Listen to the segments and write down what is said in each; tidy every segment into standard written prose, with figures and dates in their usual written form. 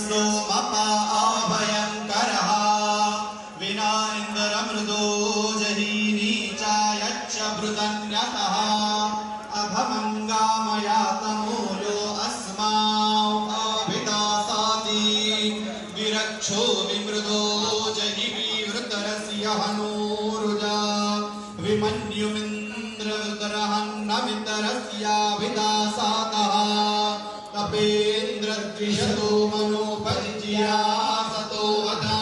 सोमपा अभयङ्करः विना इन्द्रमृदो जहीनी चायच्च भृतन्यतः अभमङ्गामयातमूलो अस्माभिदासाति विरक्षो विमृदो जहि विवृतरस्य हनूरुजा विमन्युमिन्द्रवृतरहन्नमितरस्याभिदासातः तपेन्द्रद्विषतो मनोपरिज्या सतो वदा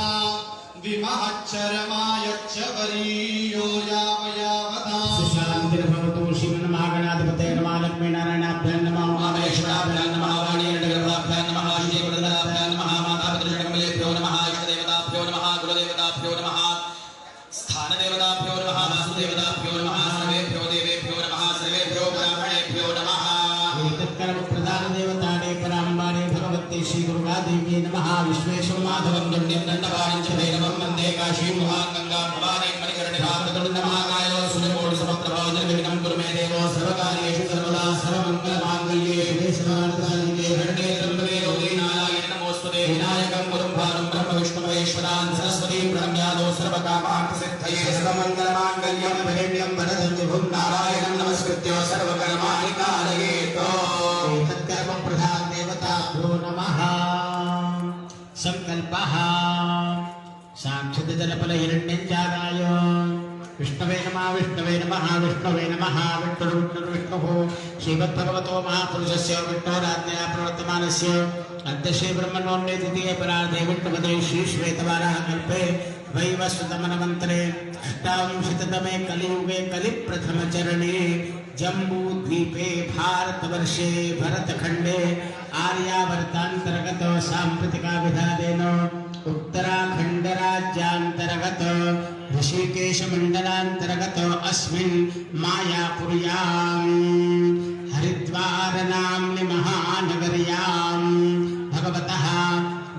विमहच्छरमायच्छ वरीयो यावयावदा सुशान्तिर्भवतु श्रीमन्महागणाधिपतये नमः लक्ष्मीनारायणाभ्यां नमः उमामहेश्वराभ्यां नमः वाणीनटगर्भाभ्यां नमः श्रीप्रदाभ्यां नमः मातापितृकमलेभ्यो नमः इष्टदेवताभ्यो नमः गुरुदेवताभ्यो नमः स्थानदेवताभ्यो नमः वासुदेवताभ्यो नमः सर्वेभ्यो देवेभ्यो नमः सर्वेभ्यो ब्राह्मणेभ्यो नमः प्रधानदेवताने पराम्बारे भगवते श्रीदुर्गादेवी नमः विश्वेशं माधवं दण्ड्यं दण्डपाणिं च भैरवं वन्दे काशीं महागङ्गां भवानीं मणिकर्णिकान्ततुण्डमहाकायो सुरकोटिसमप्रभोजनविघ्नं कुरु मे देवो सर्वकार्येषु सर्वदा सर्वमङ्गलमाङ्गल्ये शिवे सर्वार्थसाधिके शरण्ये त्र्यम्बके गौरी नारायणे नमोऽस्तुते विनायकं गुरुं भारं ब्रह्म विष्णुमहेश्वरान् सरस्वतीं प्रणम्यादो सर्वकामार्थसिद्धये सर्वमङ्गलमाङ्गल्यं वरेण्यं वरदं विभुं नारायणं नमस्कृत्य सर्वकर्माणि कारयेत् तत्कर्म प्रधान देवताभ्यो नमः संकल्पः साक्षात् जलफल हिरण्यञ्जागाय विष्णवे नमः विष्णवे नमः विष्णवे नमः विष्णुः श्रीमद्भगवतो महापुरुषस्य विष्णोराज्ञया प्रवर्तमानस्य अद्य श्री ब्रह्मणोन्ये द्वितीये परार्धे विष्णुपदे श्री श्वेतवाराह कल्पे वैवस्वतमन्वन्तरे अष्टाविंशतितमे कलियुगे कलिप्रथमचरणे जम्बूद्वीपे भारतवर्षे भरतखण्डे आर्यावर्तान्तर्गत साम्प्रतिकाभिधानेन उत्तराखण्डराज्यान्तर्गत ऋषिकेशमण्डलान्तर्गत अस्मिन् मायापुर्यां हरिद्वारनाम्नि महानगर्यां भगवतः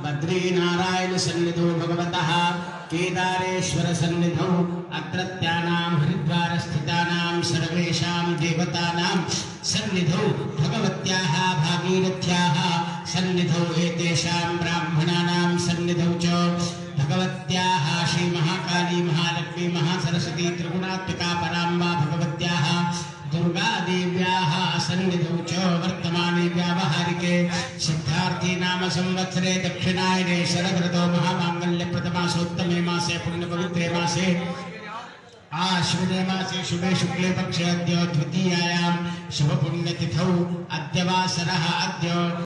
बद्रीनारायणसन्निधौ भगवतः केदारेश्वरसन्निधौ अत्रत्यानां हरिद्वारस्थितानां सर्वेषां देवतानां सन्निधौ भगवत्याः भागीरथ्याः सन्निधौ एतेषां ब्राह्मणानां सन्निधौ च भगवत्याः श्रीमहाकाली महालक्ष्मी महासरस्वती त्रिगुणात्मिका पराम्बा भगवत्याः दुर्गादेव्याः सन्निधौ च वर्तमाने व्यावहारिके सिद्धार्थी नाम संवत्सरे दक्षिणायने शरदृतौ महामाङ्गल्यप्रदमासोत्तमे मासे पुण्यपवित्रे मासे आश्विने मासे शुभे शुक्ले पक्षे अद्य द्वितीयायां शुभपुण्यतिथौ अद्य वासरः अद्य